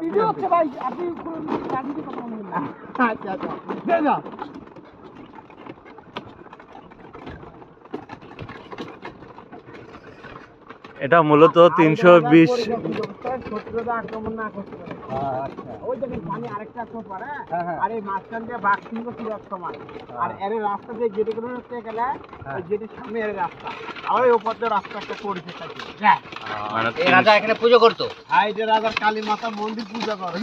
Video হচ্ছে ভাই, আপনি রাজনীতি কথা বলবেন না। আচ্ছা আচ্ছা, দে না। এটা মূলত 320 শত্রুরা আক্রমণ না করতে পারে। ওই দেখেন পানি আরেকটা সোপার, আর এই মাঝখান দিয়ে বাঘ সিংহ ছিল এক সময়, আর এর রাস্তা দিয়ে গেটে করে হচ্ছে গেলে ওই গেটের সামনে এর রাস্তা, আর ওই উপর দিয়ে রাস্তা একটা পড়েছে থাকে। মানে এই রাজা এখানে পুজো করতো। হ্যাঁ, এটা রাজার কালী মাতা মন্দির পূজা করে।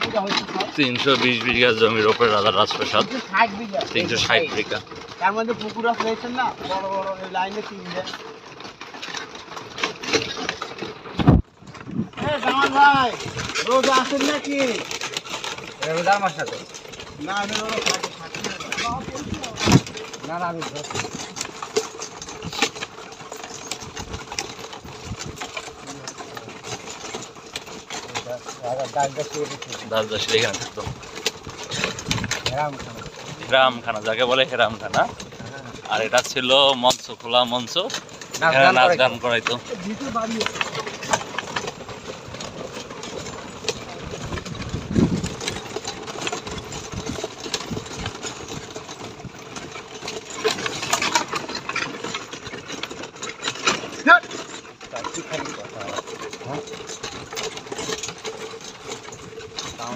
পূজা হয়েছে 320 বিঘা জমির উপরে রাজার রাজপ্রাসাদ, 60 বিঘা। 360 বিঘা। তার মধ্যে পুকুর রয়েছেন না, বড় বড় এই লাইনে তিনটে। জামান ভাই, রোজ আসেন নাকি? রোজা আমার সাথে না, আমি রোজ থাকি। না না আমি দাসদাসী এখানে থাকতো। হেরামখানা যাকে বলে হেরামখানা। আর এটা ছিল মঞ্চ, খোলা মঞ্চ, এখানে নাচ গান করাইতো।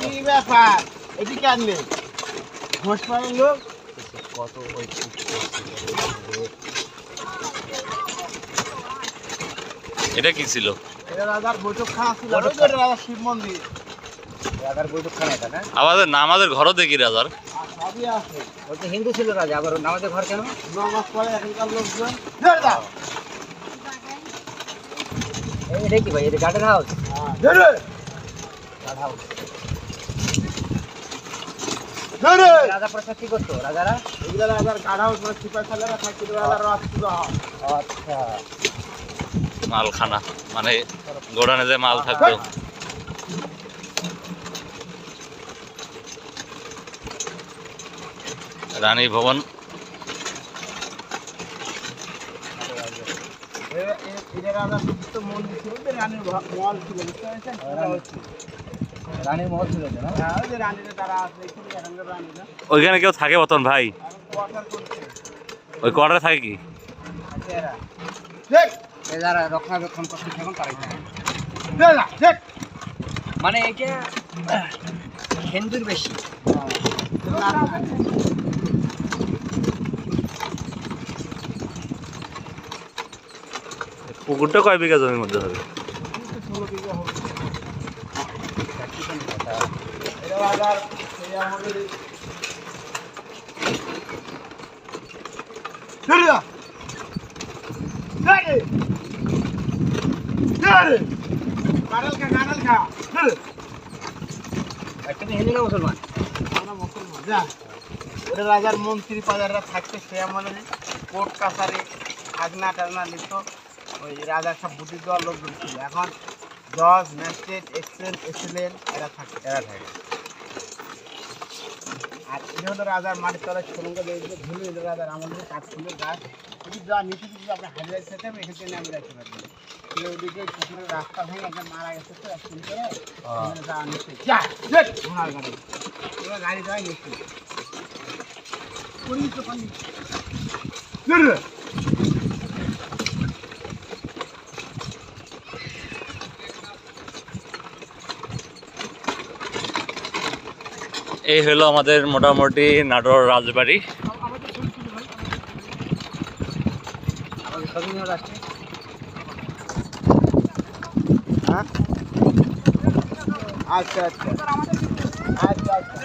কি ব্যাপার, এদিকে আনলে ঘোষ পাড়ার লোক? কত ওই এটা কি ছিল? এটা রাজার বৈঠকখানা ছিল, ওই যে রাজার শিব মন্দির। রাজার বৈঠকখানা এটা না? আমাদের ঘরও দেখি রাজার। আর সবই আছে। ওই তো হিন্দু ছিল রাজা, আবার নামাজের ঘর কেন? নামাজ পড়ে এখানকার লোকজন। এটা কি ভাই, এটা গার্ডেন হাউস? Guard house. রাজা প্রসাদ কি করতো রাজারা? এগুলো রাজার গাড়া হাউস, মানে সিপাহি সালারা থাকতো, রাজার রাজ পুজো হয়। আচ্ছা, মালখানা মানে গোডানে যে মাল থাকতো। রানী ভবন। এটা রাজার প্রতিষ্ঠিত মন্দির ছিল, যে রানীর মহল ছিল, বুঝতে পেরেছেন? রানীর মহল ছিল না? হ্যাঁ, ওই যে রানীরা তারা আছে, এখানে এখানকার রানীরা। ওইখানে কেউ থাকে বতন ভাই? আর কোয়ার্টার করছে। ওই কোয়ার্টারে থাকে কি? আছে এরা। ঠিক। এ যারা রক্ষণাবেক্ষণ করতে থাকুন তারাই থাকে। ঠিক। মানে এটা হিন্দুর বেশি। পুকুরটা কয় বিঘা জমির মধ্যে হবে? 16 বিঘা হবে। এটা রাজার সেই আমাদের তুমি হিন্দু না মুসলমান? আমরা মুসলমান। যা, ওটা রাজার মন্ত্রী পাজাররা থাকতে, সে আমাদের কোর্ট কাছারি আগনা টাগনা নিত, ওই রাজার সব বুদ্ধি দেওয়ার লোকজন ছিল। এখন জজ, ম্যাজিস্ট্রেট, এক্সেলেন্ট এরা থাকে। আর এটা হলো রাজার মাটির তলায় সুরঙ্গ দিয়ে ধুলো, এটা রাজার আমাদের কাঠ ফুলের গাছ। যদি যা নিচে যদি আপনি হাজিরাই খেতে হবে, এখান থেকে আমি রাখতে পারবেন। ওদিকে পুকুরের রাস্তা ভেঙে একজন মারা গেছে, তো এক করে যাওয়া নিচ্ছে। যা ঘোড়ার গাড়ি, এবার গাড়ি যাওয়াই নিচ্ছে। এই হলো আমাদের মোটামুটি নাটোর রাজবাড়ি। আমাদের স্বাধীন রাষ্ট্রে আচ্ছা আচ্ছা আচ্ছা আচ্ছা।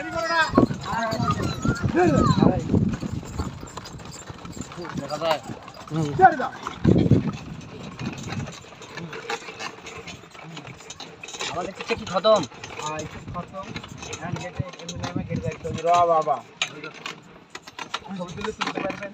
দেখা যায়। আমাদের কিছু কি খতম? বাবা ছবি তুলে তুলতে পারবেন।